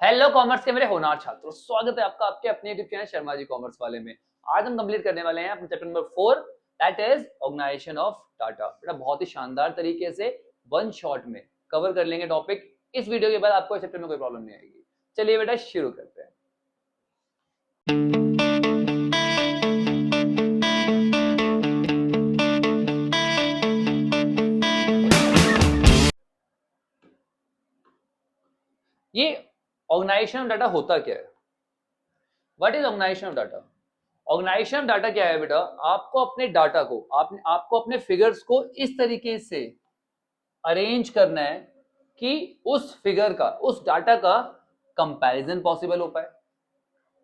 Hello commerce के मेरे होनहार छात्रों, स्वागत है आपका आपके अपने YouTube channel Sharma ji commerce वाले में। आज हम कंप्लीट करने वाले हैं अपने chapter number 4, that is organization of data. बेटा बहुत ही शानदार तरीके से वन शॉट में कवर कर लेंगे टॉपिक। इस वीडियो के बाद आपको इस चैप्टर में कोई प्रॉब्लम नहीं आएगी। चलिए बेटा शुरू करते हैं। ये ऑर्गेनाइजेशन ऑफ डाटा होता क्या है? What is organization of data? Organization of data क्या है बेटा? आपको अपने डाटा को आपको अपने फिगर्स को इस तरीके से अरेंज करना है कि उस फिगर का, उस डाटा का कंपैरिजन पॉसिबल हो पाए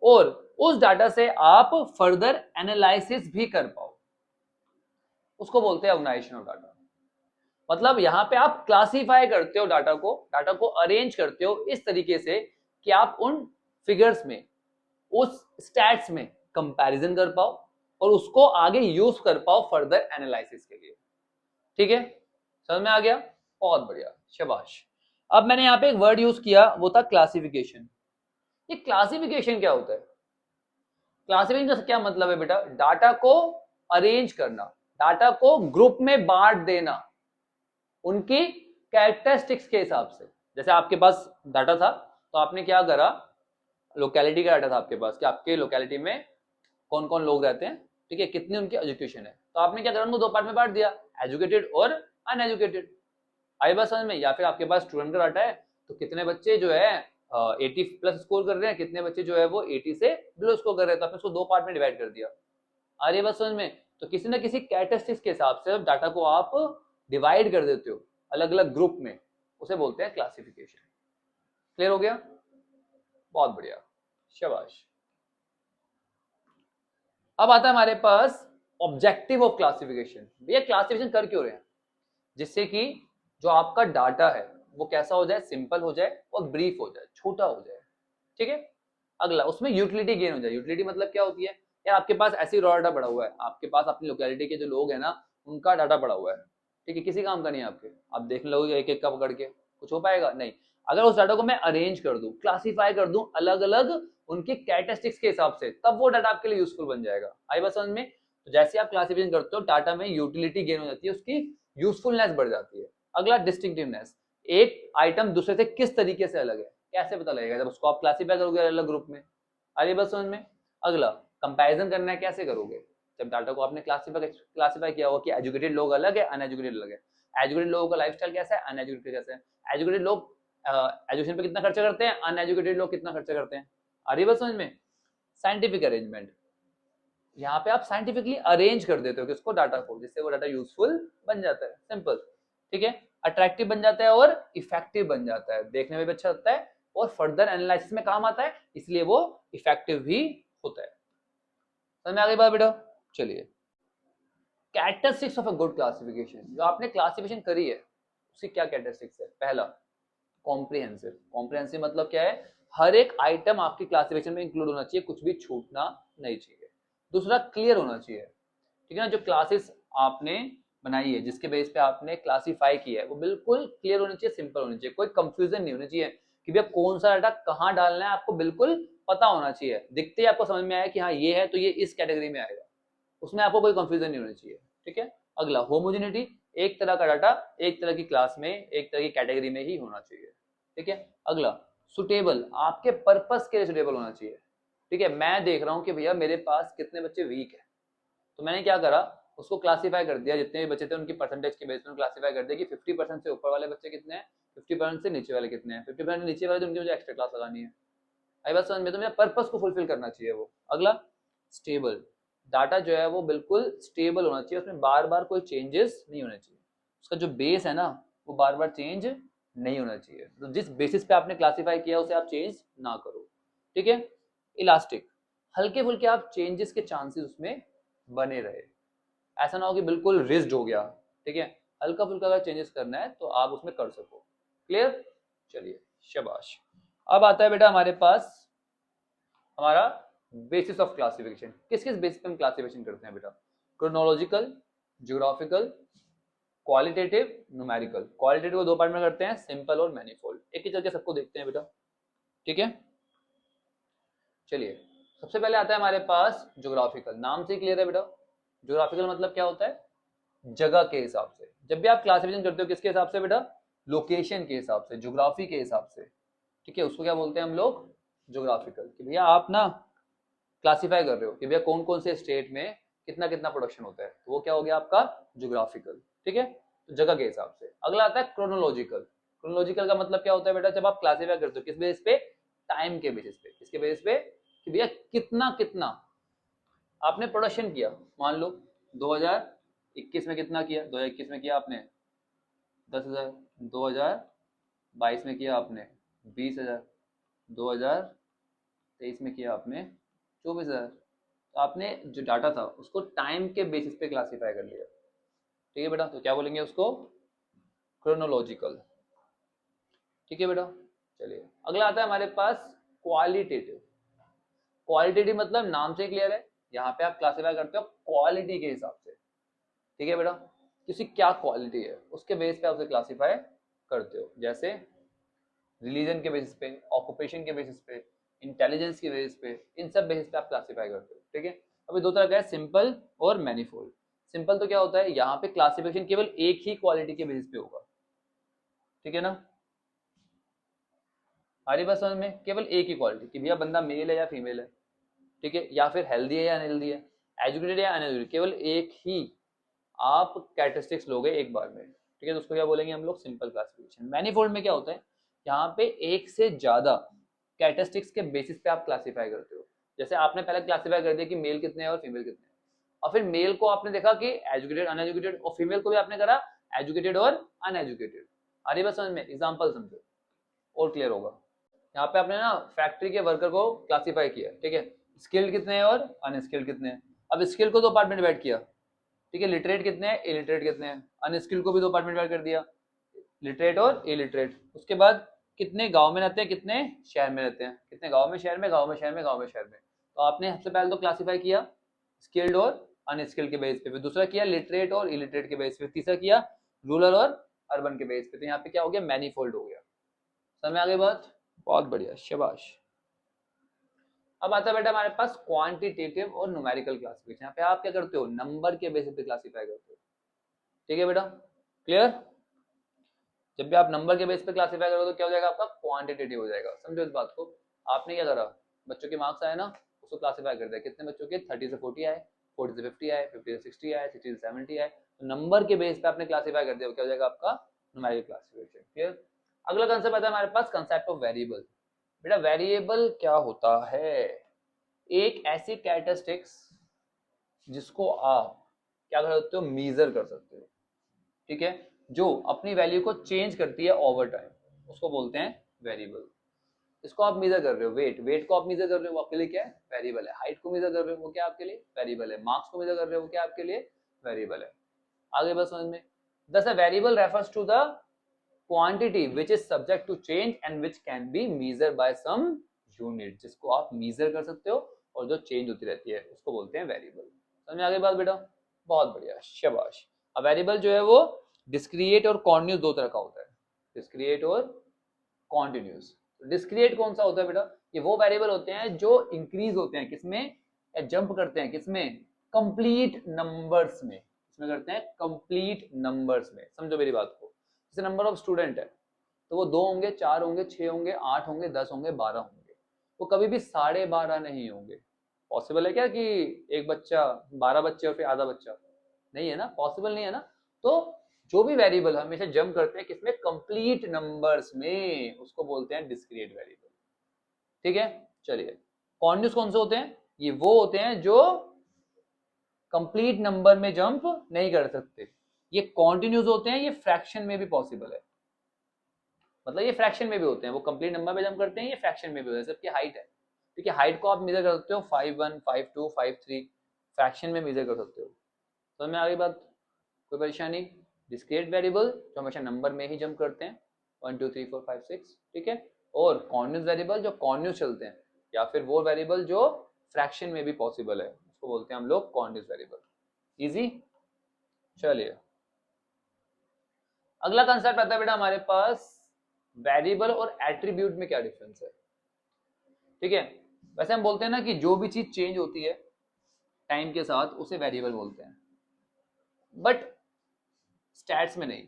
और उस डाटा से आप फर्दर एनालिसिस भी कर पाओ। उसको बोलते हैं ऑर्गेनाइजेशन ऑफ डाटा। मतलब यहां पे आप क्लासिफाई करते हो डाटा को अरेंज करते हो इस तरीके से कि आप उन फिगर्स में, उस स्टैट्स में कंपैरिजन कर पाओ और उसको आगे यूज कर पाओ फर्दर एनालिसिस के लिए। ठीक है, समझ में आ गया? बहुत बढ़िया, शाबाश। अब मैंने यहाँ पे एक वर्ड यूज किया, वो था क्लासिफिकेशन। ये क्लासिफिकेशन क्या होता है? क्लासिफिकेशन का क्या मतलब है बेटा? डाटा को अरेंज करना, डाटा को ग्रुप में बांट देना उनकी कैरेक्टरिस्टिक्स के हिसाब से। जैसे आपके पास डाटा था तो आपने क्या करा, लोकेलिटी का डाटा था आपके पास कि आपके लोकेलिटी में कौन कौन लोग रहते हैं, ठीक है, कितनी उनकी एजुकेशन है, तो आपने क्या करा, उनको दो पार्ट में बांट दिया, एजुकेटेड और अनएजुकेटेड। आई बात समझ में? या फिर आपके पास स्टूडेंट का डाटा है तो कितने बच्चे जो है 80 प्लस स्कोर कर रहे हैं, कितने बच्चे जो है वो 80 से बिलो स्कोर कर रहे हैं, तो आपने उसको दो पार्ट में डिवाइड कर दिया। आ रही है बात समझ में? तो किसी ना किसी कैरेक्टरिस्टिक्स के हिसाब से डाटा को आप डिवाइड कर देते हो अलग अलग ग्रुप में, उसे बोलते हैं क्लासिफिकेशन। क्लियर हो गया? बहुत बढ़िया, शाबाश। अब आता है हमारे पास ऑब्जेक्टिव ऑफ क्लासिफिकेशन। भैया क्लासिफिकेशन कर क्यों रहे हैं? जिससे कि जो आपका डाटा है वो कैसा हो जाए, सिंपल हो जाए और ब्रीफ हो जाए, छोटा हो जाए। ठीक है, अगला उसमें यूटिलिटी गेन हो जाए। यूटिलिटी मतलब क्या होती है? यार आपके पास ऐसी रॉ डाटा पड़ा हुआ है, आपके पास अपनी लोकेलिटी के जो लोग हैं ना उनका डाटा पड़ा हुआ है, ठीक है, किसी काम का नहीं है आपके, आप देखने लगोगे एक एक का पकड़ के, कुछ हो पाएगा नहीं। अगर उस डाटा को मैं अरेंज कर दूं, क्लासिफाई कर दूं अलग अलग उनकी कैरेक्टरिस्टिक्स के हिसाब से, तब वो डाटा आपके लिए यूजफुल बन जाएगा। आई बात समझ में? तो जैसे आप क्लासिफिकेशन करते हो डाटा में यूटिलिटी गेन हो जाती है, उसकी यूजफुलनेस बढ़ जाती है। अगला डिस्टिंक्टिवनेस, एक आइटम दूसरे से किस तरीके से अलग है कैसे पता लगेगा? जब उसको आप क्लासिफाई करोगे अलग अलग ग्रुप में। अरे बस समझ में? अगला कंपैरिजन करना है, कैसे करोगे? जब डाटा को आपने क्लासिफाई किया होगा कि एजुकेटेड लोग अलग है, अनएजुकेटेड अलग है, एजुकेटेड लोगों का लाइफस्टाइल कैसा है, अनएजुकेटेड कैसा है, एजुकेटेड लोग एजुकेशन पे कितना खर्चा करते हैं, अनएजुकेटेड लोग कितना खर्चा करते हैं। आ रही है बस समझ में? साइंटिफिक अरेंजमेंट, यहाँ पे आप साइंटिफिकली अरेंज कर देते हो किसको, डाटा को, जिससे वो डाटा यूजफुल बन जाता है, सिंपल। ठीक है, अट्रैक्टिव बन जाता है और इफेक्टिव बन जाता है, देखने में भी अच्छा लगता है और फर्दर एनालिसिस में काम आता है, इसलिए वो इफेक्टिव भी होता है। समझ में आ गई बात बेटा? चलिए, characteristics of a good classification. जो आपने क्लासिफिकेशन करी है उसकी क्या कैरेक्टरिस्टिक्स है? पहला, कॉम्प्रिहेंसिव। कॉम्प्रिहेंसिव मतलब क्या है? हर एक आइटम आपकी क्लासिफिकेशन में इंक्लूड होना चाहिए, कुछ भी छूटना नहीं चाहिए। दूसरा, क्लियर होना चाहिए। ठीक है ना, जो क्लासेस आपने बनाई है, जिसके बेस पे आपने क्लासिफाई किया है, वो बिल्कुल क्लियर होनी चाहिए, सिंपल होनी चाहिए, कोई कंफ्यूजन नहीं होनी चाहिए कि भैया कौन सा डाटा कहाँ डालना है, आपको बिल्कुल पता होना चाहिए। दिखते ही आपको समझ में आया कि हाँ ये है तो ये इस कैटेगरी में आएगा, उसमें आपको कोई कंफ्यूजन नहीं होनी चाहिए। ठीक है, अगला होमोजेनिटी, एक तरह का डाटा एक तरह की क्लास में, एक तरह की कैटेगरी में ही होना चाहिए। ठीक है, अगला सुटेबल, आपके पर्पस के लिए सुटेबल होना चाहिए। ठीक है, मैं देख रहा हूँ कि भैया मेरे पास कितने बच्चे वीक है, तो मैंने क्या करा, उसको क्लासिफाई कर दिया, जितने भी बच्चे थे उनकी परसेंटेज के बेस पर क्लासिफाई कर दिया कि 50% से ऊपर वाले बच्चे कितने हैं, 50% से नीचे वाले कितने हैं, 50% नीचे वाले तो उनकी मुझे एक्स्ट्रा क्लास लगानी है। आई बात समझ में? तो मेरा पर्पस को फुलफिल करना चाहिए वो। अगला, स्टेबल, डाटा जो है वो बिल्कुल स्टेबल होना चाहिए, उसमें बार बार कोई चेंजेस नहीं होने चाहिए, उसका जो बेस है ना वो बार बार चेंज नहीं होना चाहिए, तो जिस बेसिस पे आपने क्लासिफाई किया उसे आप चेंज ना करो। ठीक है, इलास्टिक, हल्के फुल्के आप चेंजेस के चांसेस उसमें बने रहे, ऐसा ना हो कि बिल्कुल रिज्ड हो गया। ठीक है, हल्का फुल्का अगर चेंजेस करना है तो आप उसमें कर सको। क्लियर? चलिए, शाबाश। अब आता है बेटा हमारे पास हमारा बेसिस ऑफ क्लासिफिकेशन। किस किस बेसिस पे हम क्लासिफिकेशन करते हैं बेटा? Chronological, geographical, qualitative, numerical. Qualitative को दो पार्ट में करते हैं, सिंपल और मैनीफोल्ड। एक ही करके सबको देखते हैं बेटा। ठीक है, चलिए सबसे पहले आता है हमारे पास ज्योग्राफिकल। नाम से क्लियर है बेटा, ज्योग्राफिकल मतलब क्या होता है, जगह के हिसाब से। जब भी आप क्लासिफिकेशन करते हो किसके हिसाब से बेटा, लोकेशन के हिसाब से, ज्योग्राफी के हिसाब से, ठीक है, उसको क्या बोलते हैं हम लोग, ज्योग्राफिकल। कि भैया आप ना क्लासिफाई कर रहे हो कि भैया कौन कौन से स्टेट में कितना कितना प्रोडक्शन होता है, तो वो क्या हो गया आपका ज्योग्राफिकल, ठीक है, तो जगह के हिसाब से। अगला आता है क्रोनोलॉजिकल। क्रोनोलॉजिकल का मतलब क्या होता है बेटा, जब आप क्लासिफाई करते हो किस बेसिस पे, टाइम के बेसिस पे। किसके बेसिस पे, कि भैया कितना कितना आपने प्रोडक्शन किया। मान लो 2021 में कितना किया, 2021 में किया आपने 10,000, 2022 में किया आपने 20,000, 2023 में किया आपने 24,000। तो आपने जो डाटा था उसको टाइम के बेसिस पे क्लासिफाई कर लिया, ठीक है बेटा, तो क्या बोलेंगे उसको, क्रोनोलॉजिकल, ठीक है बेटा। चलिए अगला आता है हमारे पास क्वालिटेटिव। क्वालिटेटिव मतलब नाम से क्लियर है, यहाँ पे आप क्लासिफाई करते हो क्वालिटी के हिसाब से, ठीक है बेटा, किसी क्या क्वालिटी है उसके बेस पे आप उसे क्लासिफाई करते हो। जैसे रिलीजन के बेसिस पे, ऑक्यूपेशन के बेसिस पे, इंटेलिजेंस के बेसिस पे, इन सब बेसिस पे आप क्लासिफाई करते हो, ठीक है। अभी दो तरह का है, सिंपल और मैनिफोल्ड। सिंपल तो क्या होता है, यहाँ पे क्लासिफिकेशन केवल एक ही क्वालिटी के बेसिस पे होगा, ठीक है ना, हमारी बात समझ में, केवल एक ही क्वालिटी कि भैया बंदा मेल है या फीमेल है, ठीक है, या फिर हेल्दी है या अनहेल्दी है, एजुकेटेड या अनएजुकेटेड, केवल एक ही आप कैरेक्टरिस्टिक्स लोगे एक बार में, ठीक है, तो उसको क्या बोलेंगे हम लोग, सिंपल क्लासिफिकेशन। मैनीफोल्ड में क्या होता है, यहाँ पे एक से ज्यादा कैरेक्टरिस्टिक्स के बेसिस पे आप क्लासिफाई करते हो। जैसे आपने पहले क्लासिफाई कर दिया कि मेल कितने हैं और फीमेल कितने हैं, और फिर मेल को आपने देखा कि एजुकेटेड अनएजुकेटेड, और फीमेल को भी आपने करा एजुकेटेड और अनएजुकेटेड। अरे बस समझ में, एग्जाम्पल समझो और क्लियर होगा। यहाँ पे आपने ना फैक्ट्री के वर्कर को क्लासिफाई किया, ठीक है, स्किल्ड कितने हैं और अनस्किल्ड कितने हैं। अब स्किल को दो पार्ट में डिवाइड किया, ठीक है, लिटरेट कितने हैं, इलिटरेट कितने हैं, अनस्किल्ड को भी दो पार्ट में डिवाइड कर दिया, लिटरेट और इलिटरेट। उसके बाद कितने गांव में रहते हैं, कितने शहर में रहते हैं, कितने गांव में शहर में, गांव में शहर में, गांव में शहर में। तो आपने सबसे पहले तो क्लासिफाई किया स्किल्ड और अनस्किल्ड के बेस पे, फिर दूसरा किया लिटरेट और इलिटरेट के बेस पे, तीसरा किया रूरल और अर्बन के बेस पे। तो यहाँ पे क्या हो गया, मैनीफोल्ड हो गया। समझ में आ गई बात, बहुत बढ़िया, शाबाश। अब आता है बेटा हमारे पास क्वांटिटेटिव और न्यूमेरिकल क्लासिफिकेशन। यहाँ पे आप क्या करते हो, नंबर के बेसिस पे क्लासिफाई करते हो, ठीक है बेटा, क्लियर। जब भी आप नंबर के बेस पे क्लासिफाई करोगे तो क्या हो जाएगा आपका, क्वांटिटेटिव हो जाएगा। समझो इस बात को। आपने क्या करा, बच्चों के मार्क्स आए ना, उसको क्लासिफाई कर दिया, कितने बच्चों के 30 से 40 आए, 40 से 50 आए, 50 से 60 आए, 60 से 70 आए, तो नंबर के बेस पे आपने क्लासिफाई कर दिया, क्या हो जाएगा आपका, न्यूमेरिकल क्लासिफिकेशन, क्लियर। अगला कंसेप्ट आता है हमारे पास, कंसेप्ट ऑफ वेरिएबल। बेटा वेरिएबल क्या होता है, एक ऐसी कैरेक्टरिस्टिक्स जिसको आप क्या कर सकते हो, मीजर कर सकते हो, ठीक है, जो अपनी वैल्यू को चेंज करती है ओवर टाइम, उसको बोलते हैं वेरिएबल। इसको आप मेजर कर रहे हो, वेट, वेट को आप मेजर कर रहे हो, वो आपके लिए क्या है, वेरिएबल है। हाइट को मेजर कर रहे हो, वो क्या आपके लिए वेरिएबल है। मार्क्स को मेजर कर रहे हो, वो क्या आपके लिए वेरिएबल है। आगे बस समझ में। Thus a variable refers to the quantity which is subject to change and which can be measure by some unit, जिसको आप मेजर कर सकते हो और जो चेंज होती रहती है उसको बोलते हैं वेरिएबल। समझ में आ गई बात बेटा, बहुत बढ़िया, शाबाश। अब वेरिएबल जो है वो डिस्क्रिएट और कॉन्टिन्यूस दो तरह का होता है, डिस्क्रिएट और कॉन्टिन्यूस। डिस्क्रिएट कौन सा होता है बेटा, ये वो वेरिएबल होते हैं जो इंक्रीज होते हैं किसमें, या जंप करते हैं किसमें, कंप्लीट नंबर्स में। इसमें करते हैं कंप्लीट नंबर्स में। समझो मेरी बात को, जैसे नंबर ऑफ स्टूडेंट है तो वो 2 होंगे, 4 होंगे, 6 होंगे, 8 होंगे, 10 होंगे, 12 होंगे, वो कभी भी 12.5 नहीं होंगे। पॉसिबल है क्या कि एक बच्चा 12 बच्चे और फिर आधा बच्चा, नहीं है ना, पॉसिबल नहीं है ना। तो जो भी वेरिएबल हमेशा जंप करते हैं किसमें, कंप्लीट नंबर्स में, उसको बोलते हैं डिस्क्रीट वेरिएबल, ठीक है। चलिए कॉन्टिन्यूस कौन से होते हैं, ये वो होते हैं जो कंप्लीट नंबर में जंप नहीं कर सकते। ये कॉन्टिन्यूस होते हैं, ये फ्रैक्शन में भी पॉसिबल है, मतलब ये फ्रैक्शन में भी होते हैं, वो कंप्लीट नंबर में जंप करते हैं, ये फ्रैक्शन में भी होते हैं। सबकी हाइट है, ठीक है, हाइट को आप मेजर कर सकते हो 5'1", 5'2", 5'3", फ्रैक्शन में मेजर कर सकते हो। समझ में आ गई बात, कोई परेशानी। डिस्क्रीट वेरिएबल जो हमेशा नंबर में ही जंप करते हैं, 1 2 3 4 5 6, ठीक है, और कॉन्टिन्यूस वेरिएबल जो कॉन्टिन्यूस चलते हैं, या फिर वो वेरिएबल जो फ्रैक्शन में भी पॉसिबल है, उसको बोलते हैं हम लोग कॉन्टिन्यूस वेरिएबल। इजी। चलिए अगला कंसेप्ट आता है बेटा हमारे पास, वेरिएबल और एट्रीब्यूट में क्या डिफरेंस है। ठीक है। वैसे हम बोलते हैं ना कि जो भी चीज चेंज होती है टाइम के साथ उसे वेरिएबल बोलते हैं, बट स्टैट्स में नहीं।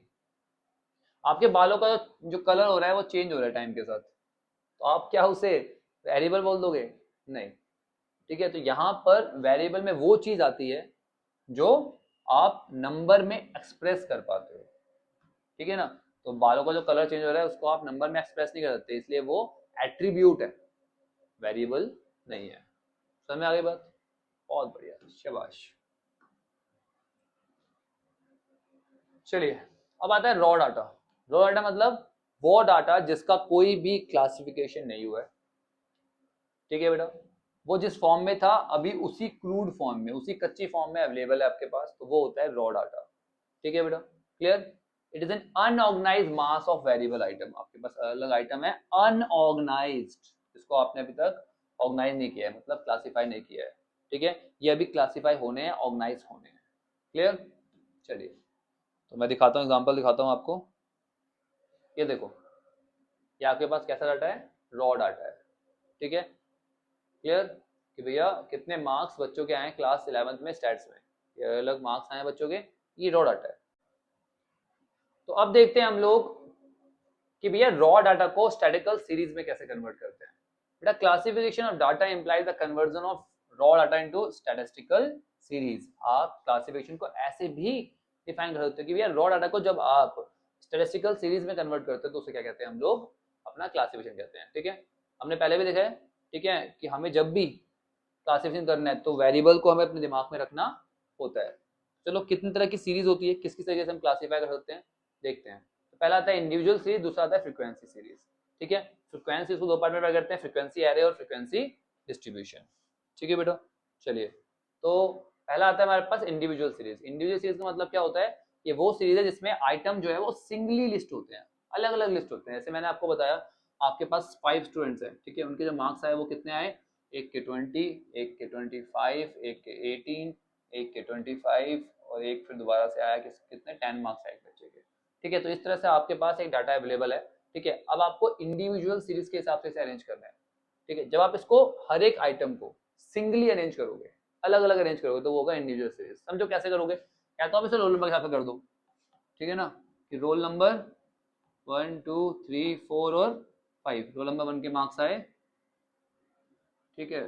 आपके बालों का जो कलर हो रहा है वो चेंज हो रहा है टाइम के साथ, तो आप क्या उसे वेरिएबल बोल दोगे? नहीं। ठीक है, तो यहां पर वेरिएबल में वो चीज आती है जो आप नंबर में एक्सप्रेस कर पाते हो। ठीक है ना, तो बालों का जो कलर चेंज हो रहा है उसको आप नंबर में एक्सप्रेस नहीं कर सकते, इसलिए वो एट्रीब्यूट है, वेरिएबल नहीं है। समझ में आ गई बात? बहुत बढ़िया, शाबाश। चलिए, अब आता है रॉ डाटा। रॉ डाटा मतलब वो डाटा जिसका कोई भी क्लासिफिकेशन नहीं हुआ है। ठीक है बेटा, वो जिस फॉर्म में था अभी उसी क्रूड फॉर्म में, उसी कच्ची फॉर्म में अवेलेबल है आपके पास, तो वो होता है रॉ डाटा। ठीक है बेटा, clear? It is an unorganised mass of variable item. आपके पास अलग आइटम है अनऑर्गेनाइज्ड, जिसको आपने अभी तक ऑर्गेनाइज नहीं किया है, मतलब क्लासिफाई नहीं किया है। ठीक है, ये अभी क्लासिफाई होने हैं, ऑर्गेनाइज होने हैं। क्लियर? चलिए, तो मैं दिखाता हूँ, एग्जांपल दिखाता हूँ आपको। ये देखो, ये आपके पास कैसा डाटा है? रॉ डाटा है। ठीक है, क्लियर? कि भैया कितने मार्क्स बच्चों के आए क्लास 11th में स्टैट्स में, ये अलग मार्क्स आए बच्चों के, ये रॉ डाटा है। तो अब देखते हैं हम लोग कि भैया रॉ डाटा को स्टैटिस्टिकल सीरीज में कैसे कन्वर्ट करते हैं। बेटा, classification of data implies the conversion of raw data into statistical series. आप क्लासिफिकेशन को ऐसे भी डिफाइन कर सकते हो कि भैया रॉ डाटा को जब आप स्टैटिस्टिकल सीरीज में कन्वर्ट करते हो तो उसे क्या कहते हैं हम लोग? अपना क्लासिफिकेशन कहते हैं। ठीक है, हमने पहले भी देखा है, ठीक है, कि हमें जब भी क्लासिफिकेशन करना है तो वेरिएबल को हमें अपने दिमाग में रखना होता है। चलो, कितनी तरह की सीरीज होती है, किस किस तरीके से हम क्लासीफाई कर सकते हैं, देखते हैं। तो पहला आता है इंडिविजुअल सीरीज, दूसरा आता है फ्रीक्वेंसी सीरीज। ठीक है, फ्रीक्वेंसी को दो पार्ट में डिवाइड करते हैं, फ्रीक्वेंसी एरे और फ्रीक्वेंसी डिस्ट्रीब्यूशन। ठीक है बेटा, चलिए, तो पहला आता है हमारे पास इंडिविजुअल सीरीज। इंडिविजुअल सीरीज का मतलब क्या होता है? ये वो सीरीज है जिसमें आइटम जो है वो सिंगली लिस्ट होते हैं, अलग अलग लिस्ट होते हैं। जैसे मैंने आपको बताया, आपके पास 5 स्टूडेंट्स हैं, ठीक है, उनके जो मार्क्स आए वो कितने आए? एक के 20, एक के 25, एक के 18, एक के 25, और एक फिर दोबारा से आया कितने 10 मार्क्स आए बच्चे के। ठीक है, तो इस तरह से आपके पास एक डाटा अवेलेबल है। ठीक है, अब आपको इंडिविजुअल सीरीज के हिसाब से इसे अरेंज करना है। ठीक है, जब आप इसको हर एक आइटम को सिंगली अरेंज करोगे, अलग अलग अरेंज करोगे, तो वो होगा इंडिविजुअल सीरीज। समझो कैसे करोगे? या तो आप इसे रोल नंबर के हिसाब से कर दो। ठीक है ना, कि रोल नंबर 1 2 3 4 और 5, रोल नंबर 1 के मार्क्स आए, ठीक है,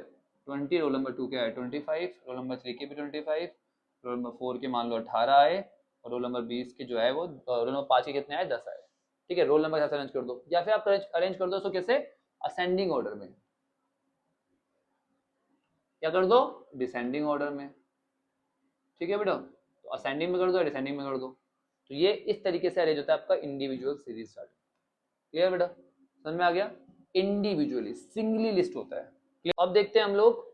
20, रोल नंबर 2 के आए 25, रोल नंबर 3 के भी 25, रोल नंबर 4 के मान लो 18 आए, और रोल नंबर 20 के जो है वो रोल नंबर 5 के कितने आए? 10 आए। ठीक है, रोल नंबर के हिसाब से अरेंज कर दो, या फिर आप अरेंज कर दो उसको कैसे? असेंडिंग ऑर्डर में। क्या कर दो? डिसेंडिंग ऑर्डर में। ठीक है बेटा, तो असेंडिंग में कर दो या डिसेंडिंग में कर दो। तो ये इस तरीके से अरेंज होता है आपका इंडिविजुअल सीरीज डाटा। क्लियर बेटा? समझ में आ गया? इंडिविजुअली सिंगली लिस्ट होता है। अब देखते हैं हम लोग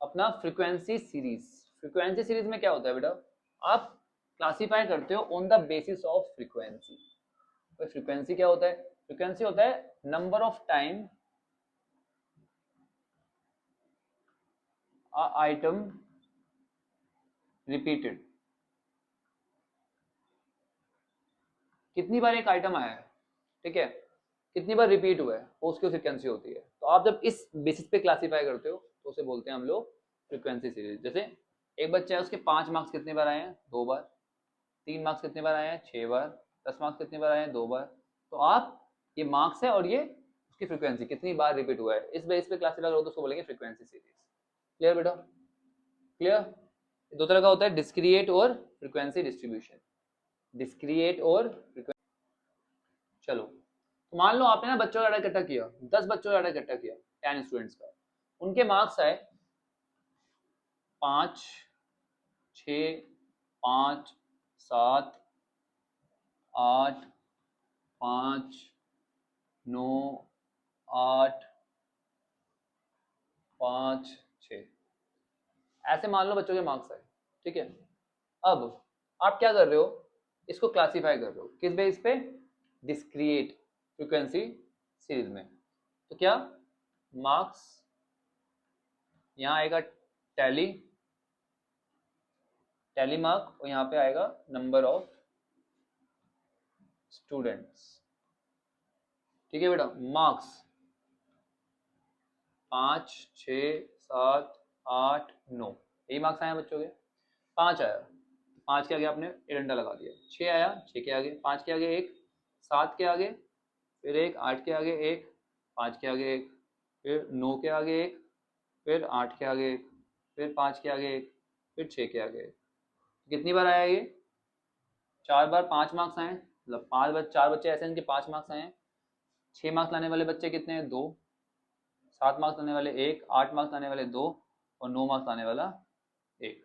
अपना फ्रीक्वेंसी सीरीज। फ्रीक्वेंसी सीरीज में क्या होता है बेटा? आप क्लासिफाई करते हो on the basis of frequency. तो फ्रीक्वेंसी क्या होता है? फ्रीक्वेंसी होता है number of time item repeated. कितनी बार एक आइटम आया है, ठीक है, कितनी बार रिपीट हुआ है, वो उसकी फ्रीक्वेंसी होती है। तो आप जब इस बेसिस पे क्लासिफाई करते हो तो उसे बोलते हैं हम लोग फ्रीक्वेंसी सीरीज। जैसे एक बच्चा है, उसके 5 मार्क्स कितनी बार आए हैं? 2 बार। 3 मार्क्स कितनी बार आए हैं? 6 बार। 10 मार्क्स कितनी बार आए हैं? 2 बार। तो आप, ये मार्क्स है और ये उसकी फ्रीक्वेंसी कितनी बार रिपीट हुआ है, इस बेस पे क्लासिफाई करो तो उसको बोलेंगे फ्रीक्वेंसी सीरीज। क्लियर बेटा? क्लियर? दो तरह का होता है, डिस्क्रिएट और फ्रीक्वेंसी डिस्ट्रीब्यूशन। डिस्क्रिएट और फ्रीक्वेंसी। चलो, तो मान लो आपने ना बच्चों का डाटा इकट्ठा किया, 10 बच्चों का डाटा इकट्ठा किया, 10 स्टूडेंट्स का, उनके मार्क्स आए 5 6 5 7 8 5 9 8 5 6, ऐसे मान लो बच्चों के मार्क्स आए। ठीक है, अब आप क्या कर रहे हो? इसको क्लासीफाई कर रहे हो किस बेस पे? डिस्क्रिएट फ्रीक्वेंसी सीरीज में। तो क्या मार्क्स यहाँ आएगा टैली, टैली मार्क, और यहाँ पे आएगा नंबर ऑफ स्टूडेंट्स। ठीक है बेटा, मार्क्स 5, 6, 7, 8, 9, यही मार्क्स आए बच्चों के। 5 आया, 5 के आगे आपने डंडा लगा दिया। 6 आया, 6 के आगे, 5 के आगे 1, 7 के आगे फिर 1, 8 के आगे 1, 5 के आगे 1, फिर 9 के आगे 1, फिर 8 के आगे 1, फिर 5 के आगे 1, फिर 6 के आगे 1। कितनी बार आया ये? 4 बार 5 मार्क्स आए, मतलब 4 बच्चे ऐसे हैं इनके 5 मार्क्स आए हैं। 6 मार्क्स लाने वाले बच्चे कितने हैं? 2। 7 मार्क्स लाने वाले 1, 8 मार्क्स लाने वाले 2 और 9 मार्क्स लाने वाला 1।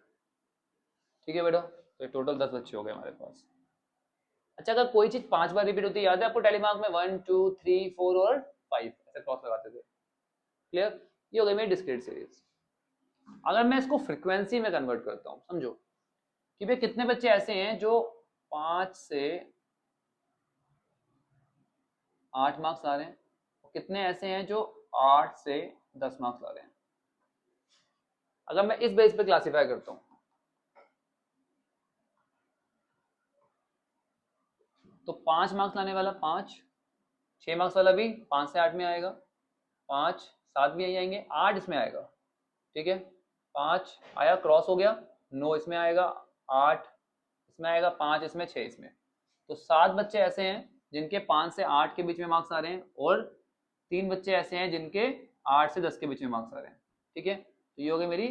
ठीक है बेटा, तो टोटल 10 बच्चे हो गए हमारे पास। अच्छा, अगर कोई चीज 5 बार रिपीट होती है, याद है आपको टेलीमार्क में 1, 2, 3, 4 और 5 ऐसे क्रॉस लगाते थे। क्लियर? ये हो गई मेरी डिस्क्रीट सीरीज। अगर मैं इसको फ्रीक्वेंसी में कन्वर्ट करता हूँ, समझो कि भाई कितने बच्चे ऐसे हैं जो 5 से 8 मार्क्स ला रहे हैं, कितने ऐसे हैं जो 8 से 10 मार्क्स ला रहे हैं। अगर मैं इस बेस पे क्लासिफाई करता हूं तो 5 मार्क्स लाने वाला 5, 6 मार्क्स वाला भी 5 से 8 में आएगा, 5, 7 भी यही आएंगे, 8 इसमें आएगा। ठीक है, 5 आया, क्रॉस हो गया, 9 इसमें आएगा, 8 इसमें आएगा, 5 इसमें, 6 इसमें। तो 7 बच्चे ऐसे हैं जिनके 5 से 8 के बीच में मार्क्स आ रहे हैं और 3 बच्चे ऐसे हैं जिनके 8 से 10 के बीच में मार्क्स आ रहे हैं। ठीक है, तो ये हो गई मेरी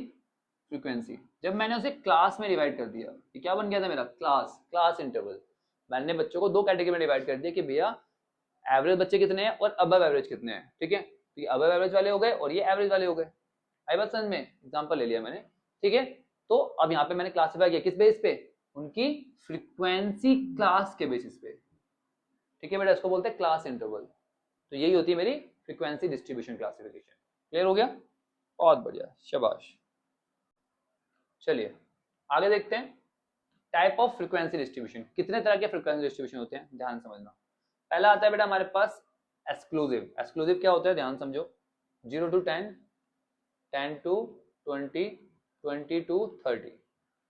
फ्रीक्वेंसी। जब मैंने उसे क्लास में डिवाइड कर दिया, ये क्या बन गया था मेरा? Class interval. मैंने बच्चों को 2 कैटेगरी में डिवाइड कर दिया कि भैया एवरेज बच्चे कितने हैं और अबव एवरेज कितने हैं। ठीक है, तो ये अबव एवरेज वाले हो गए और ये एवरेज वाले हो गए। आई बात समझ में? एग्जांपल ले लिया मैंने। ठीक है, तो अब यहाँ पे मैंने क्लासिफाई किया किस बेस पे? उनकी फ्रीक्वेंसी क्लास के बेसिस पे। ठीक है बेटा, इसको बोलते हैं क्लास इंटरवल। तो यही होती है मेरी फ्रीक्वेंसी डिस्ट्रीब्यूशन क्लासिफिकेशन। क्लियर हो गया? बहुत बढ़िया, शाबाश। चलिए आगे देखते हैं टाइप ऑफ फ्रीक्वेंसी डिस्ट्रीब्यूशन। कितने तरह के फ्रीक्वेंसी डिस्ट्रीब्यूशन होते हैं, ध्यान समझना। पहला आता है बेटा हमारे पास एक्सक्लूसिव। एक्सक्लूसिव क्या होता है, ध्यान समझो। 0 to 10, 10 to 20, 20 to 30।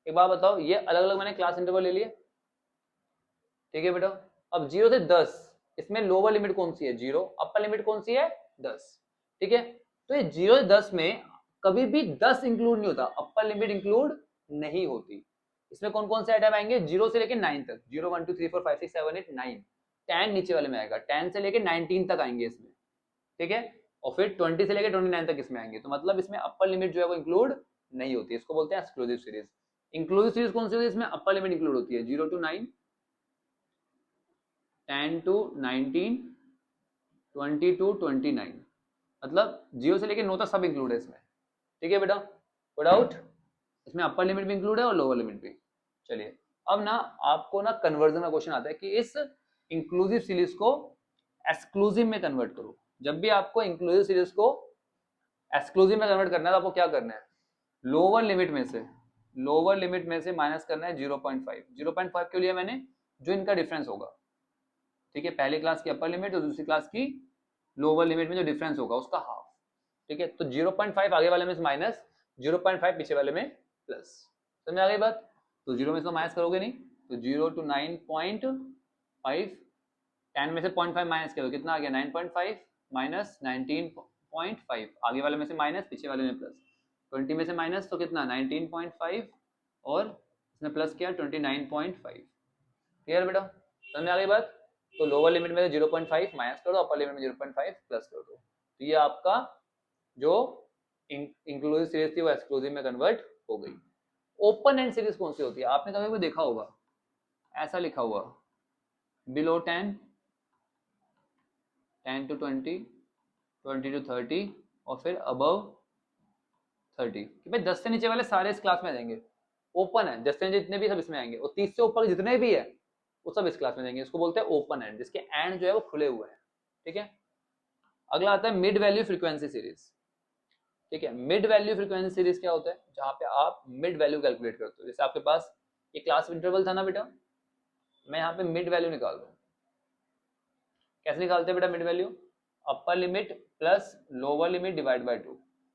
एक बात बताओ, ये अलग अलग मैंने क्लास इंटरवल ले लिए। ठीक है बेटा, अब 0 से 10 इसमें लोअर लिमिट कौन सी है? 0। अपर लिमिट कौन सी है? 10। ठीक है, तो ये 0 से 10 में कभी भी 10 इंक्लूड नहीं होता, अपर लिमिट इंक्लूड नहीं होती। इसमें कौन कौन से आइटम आएंगे? 0 से लेके 9 तक। 0, 1, 2, 3, 4, 5, 6, 7, 8, 9। 10 नीचे वाले में आएगा, 10 से लेके 19 तक आएंगे इसमें। ठीक है, और फिर 20 से लेके 29 तक इसमें आएंगे। तो मतलब इसमें अपर लिमिट जो है वो इंक्लूड नहीं होती, इसको बोलते हैं एक्सक्लूसिव सीरीज। इंक्लूसिव सीरीज कौन सी होती है? इसमें अपर लिमिट इंक्लूड होती है। 0 to 9, 10 to 19, 20 to 29, मतलब 0 से लेके 9 तक सब इंक्लूड है इसमें। ठीक है बेटा, नो डाउट? इसमें अपर लिमिट भी इंक्लूड है और लोअर लिमिट भी। चलिए अब ना आपको ना कन्वर्जन का क्वेश्चन आता है कि इस इंक्लूसिव सीरीज को एक्सक्लूसिव में कन्वर्ट करो। जब भी आपको इंक्लूसिव सीरीज को एक्सक्लूसिव में कन्वर्ट करना है तो आपको क्या करना है? लोअर लिमिट में से माइनस करना है 0.5। 0.5 क्यों लिया मैंने? जो इनका डिफरेंस होगा। ठीक है, पहली क्लास की अपर लिमिट और दूसरी क्लास की लोअर लिमिट में जो डिफरेंस होगा उसका हाफ। ठीक है, तो 0.5 आगे वाले में से माइनस, 0.5 पीछे वाले में प्लस। समझ में आ गई बात? तो 0 में से माइनस करोगे नहीं, तो 0 to 9.5, 10 में से 0.5 माइनस करो, कितना आ गया? 9.5 माइनस 19.5, आगे वाले में से माइनस, पीछे वाले में प्लस। 20 में से माइनस तो कितना? 19.5 और इसमें प्लस किया 29.5। क्लियर बेटा? समझ में आ गई बात? तो लोअर लिमिट में 0.5 माइनस कर दो, अपर लिमिट में 0.5 प्लस कर दो। तो ये आपका जो इंक्लूसिव सीरीज थी वो एक्सक्लूसिव में कन्वर्ट हो गई। ओपन एंड सीरीज कौन सी होती है? आपने कभी भी देखा होगा ऐसा लिखा हुआ, बिलो 10, 10 to 20, 20 to 30 और फिर अबव 30। कि भाई 10 से नीचे वाले सारे इस क्लास में जाएंगे। ओपन है, 10 से नीचे जितने भी सब इसमें आएंगे और 30 से ऊपर जितने भी है वो सब इस क्लास में जाएंगे। इसको बोलते हैं ओपन एंड, जिसके एंड जो है वो खुले हुए हैं। ठीक है, अगला आता है मिड वैल्यू फ्रीक्वेंसी सीरीज। ठीक है, मिड वैल्यू फ्रीक्वेंसी सीरीज क्या होता है? जहां पे आप मिड वैल्यू कैलकुलेट करते हो। जैसे आपके पास ये क्लास इंटरवल था ना बेटा, मैं यहाँ पे मिड वैल्यू निकाल रहा हूँ। कैसे निकालते हैं बेटा mid value? Upper limit plus lower limit divide by 2।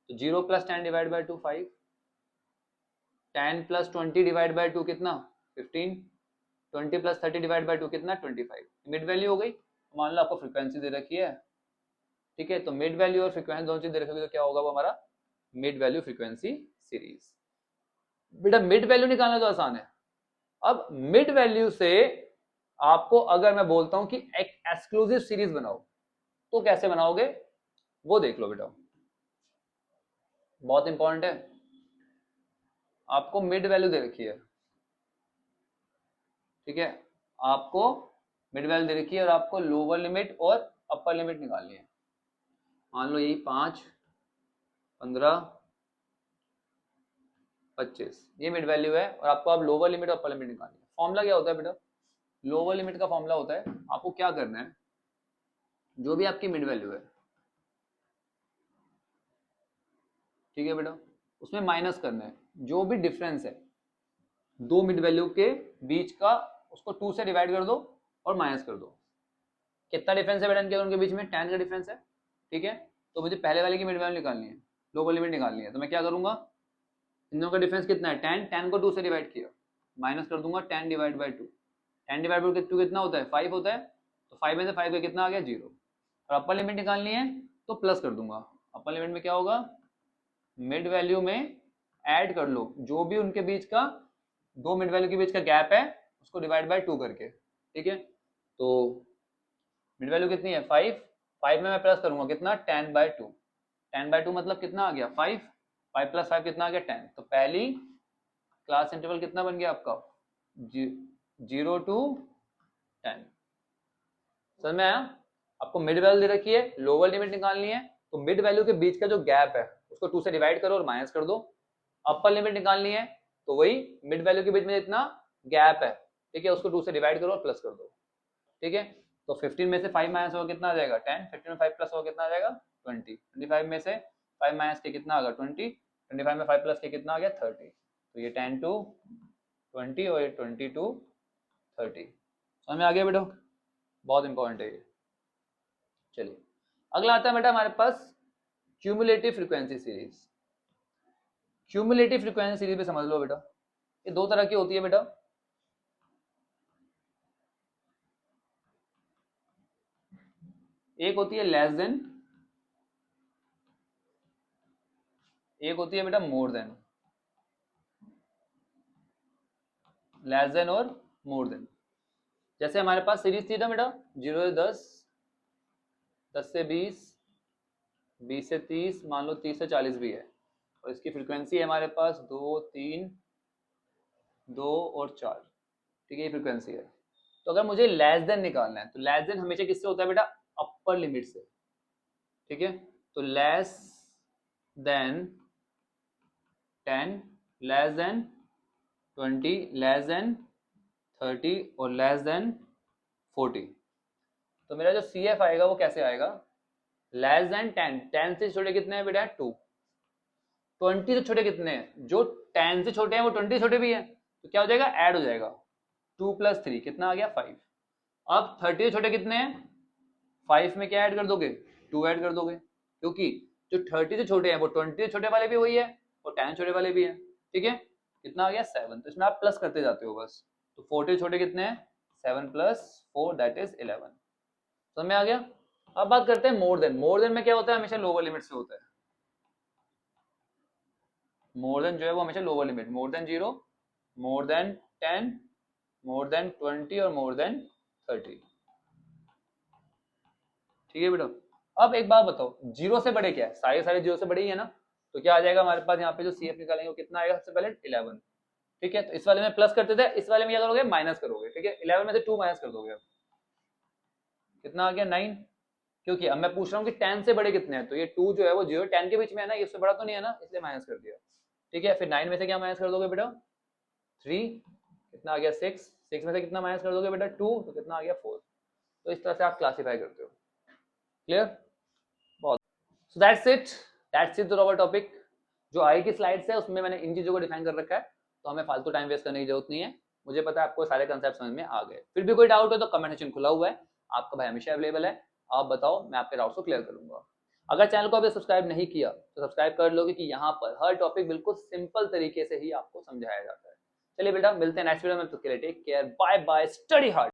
तो 0 + 10 डिवाइड बाय 2 5, 10 + 20 डिवाइड बाय 2 कितना? 15, 20 + 30 डिवाइड बाय 2 कितना? 25। मिड वैल्यू हो गई। मान लो आपको फ्रीक्वेंसी दे रखी है ठीक है, तो मिड वैल्यू और फ्रीक्वेंसी दोनों चीज देखोगे तो क्या होगा वो हमारा मिड वैल्यू फ्रीक्वेंसी सीरीज। बेटा मिड वैल्यू निकालना तो आसान है। अब मिड वैल्यू से आपको अगर मैं बोलता हूं कि एक एक्सक्लूसिव सीरीज बनाओ तो कैसे बनाओगे वो देख लो बेटा, बहुत इंपॉर्टेंट है। आपको मिड वैल्यू दे रखी है, ठीक है, आपको मिड वैल्यू दे रखी है और आपको लोअर लिमिट और अपर लिमिट निकालनी है। मान लो यही 5, 15, 25 ये मिड वैल्यू है और आपको अब लोअर लिमिट और अपर लिमिट निकालनी है। फॉर्मूला क्या होता है बेटा, लोअर लिमिट का फॉर्मूला होता है, आपको क्या करना है, जो भी आपकी मिड वैल्यू है, ठीक है बेटा, उसमें माइनस करना है जो भी डिफरेंस है दो मिड वैल्यू के बीच का, उसको 2 से डिवाइड कर दो और माइनस कर दो। कितना डिफरेंस है बेटा इनके उनके बीच में, 10 का डिफरेंस है, ठीक है। तो मुझे पहले वाले की मिड वैल्यू निकालनी है, लोअर लिमिट निकालनी है, तो मैं क्या करूंगा, इन दोनों का डिफरेंस कितना है 10, 10 को 2 से डिवाइड किया, माइनस कर दूंगा 10 डिवाइड बाई 2, 10 डिवाइड बाई 2 कितना होता है 5 होता है, तो 5 में से 5 का कितना आ गया 0। और अपर लिमिट निकालनी है तो प्लस कर दूंगा, अपर लिमिट में क्या होगा, मिड वैल्यू में ऐड कर लो जो भी उनके बीच का, दो मिड वैल्यू के बीच का गैप है उसको डिवाइड बाय 2 करके, ठीक है। तो मिड वैल्यू कितनी है 5, 5 में मैं प्लस करूंगा कितना 10/2, 10/2 मतलब कितना आ गया 5, 5 + 5 कितना आ गया 10। तो पहली क्लास इंटरवल कितना बन गया आपका 0 to 10। समझ में आया, आपको मिड वैल्यू दे रखी है, लोअर लिमिट निकालनी है, तो मिड वैल्यू के बीच का जो गैप है उसको 2 से डिवाइड करो और माइनस कर दो। अपर लिमिट निकालनी है तो वही मिड वैल्यू के बीच में जितना गैप है, ठीक है, उसको 2 से डिवाइड करो और प्लस कर दो, ठीक है। तो 15 में से 5 माइनस होगा कितना आ जाएगा 10, 15 में 5 प्लस होगा कितना आ जाएगा 20, 25 में से 5 माइनस के कितना आ गया 20, 25 में 5 प्लस के कितना आ गया 30। तो ये 10 to 20 और ये 20 to 30। समझ में आ गया बेटा, बहुत इंपॉर्टेंट है ये। चलिए अगला आता है बेटा हमारे पास cumulative frequency series. Cumulative frequency series पे समझ लो बेटा, ये दो तरह की होती है बेटा, एक होती है लेस देन, एक होती है बेटा मोर देन, लेस देन और मोर देन। जैसे हमारे पास सीरीज थी ना बेटा 0 से 10, 10 से 20, 20 से 30, मान लो 30 से 40 भी है, और इसकी फ्रीक्वेंसी है हमारे पास 2, 3, 2 और 4, ठीक है, ये फ्रीक्वेंसी है। तो अगर मुझे लेस देन निकालना है तो लेस देन हमेशा किससे होता है बेटा, अपर लिमिट से, ठीक है। तो less than 10, less than 20, less than 30 और लेस देन 40। तो मेरा जो सी एफ आएगा वो कैसे आएगा, लेस देन 10, 10 से छोटे कितने हैं बेटा 2, 20 से छोटे कितने हैं, जो 10 से छोटे हैं वो 20 से छोटे भी हैं, तो क्या हो जाएगा ऐड हो जाएगा, 2 + 3 कितना आ गया 5। अब 30 से छोटे कितने हैं, 5 में क्या ऐड कर दोगे 2 ऐड कर दोगे, क्योंकि जो 30 से छोटे हैं वो 20 से छोटे वाले भी वही है और 10 छोटे वाले भी हैं, ठीक है। कितना आ गया 7, तो इसमें आप प्लस करते जाते हो बस। तो 40 छोटे कितने हैं 7 + 4 दैट इज 11। समझ में आ गया। अब बात करते हैं मोर देन। मोर देन में क्या होता है, हमेशा लोअर लिमिट से होता है। मोर देन जो है वो हमेशा lower limit, more than 0, more than 10, more than 20 और मोर देन 30, ठीक है बेटा। अब एक बात बताओ, 0 से बड़े क्या है, सारे सारे 0 से बड़े ही है ना, तो क्या आ जाएगा हमारे पास यहाँ पे जो सी एफ निकालेंगे वो कितना आएगा, सबसे पहले 11, ठीक है। तो इस वाले में प्लस करते थे, इस वाले में क्या करोगे माइनस करोगे, ठीक है। 11 में से 2 माइनस कर दोगे, अब कितना आ गया 9, क्योंकि अब मैं पूछ रहा हूँ कि 10 से बड़े कितने हैं, तो ये 2 जो है वो 0 10 के बीच में है ना, इससे बड़ा तो नहीं है ना, इसलिए माइनस कर दिया, ठीक है। फिर 9 में से क्या माइनस कर दोगे बेटा 3, कितना आ गया 6, 6 में से कितना माइनस कर दोगे बेटा 2, तो कितना आ गया 4। तो इस तरह से आप क्लासीफाई करते हो, क्लियर, बहुत। So that's it our topic. जो आगे की स्लाइड्स है उसमें मैंने इन चीजों को डिफाइन कर रखा है, तो हमें फालतू टाइम वेस्ट करने की जरूरत नहीं है। मुझे पता है आपको सारे कंसेप्ट समझ में आ गए। फिर भी कोई डाउट हो तो कमेंट सेक्शन खुला हुआ है, आपका भाई हमेशा अवेलेबल है, आप बताओ, मैं आपके डाउट्स को क्लियर करूंगा। अगर चैनल को अभी सब्सक्राइब नहीं किया तो सब्सक्राइब कर लो, क्योंकि यहाँ पर हर टॉपिक बिल्कुल सिंपल तरीके से ही आपको समझाया जाता है। चलिए बेटा मिलते हैं नेक्स्ट वीडियो में, तो के लिए take care, bye bye, study hard.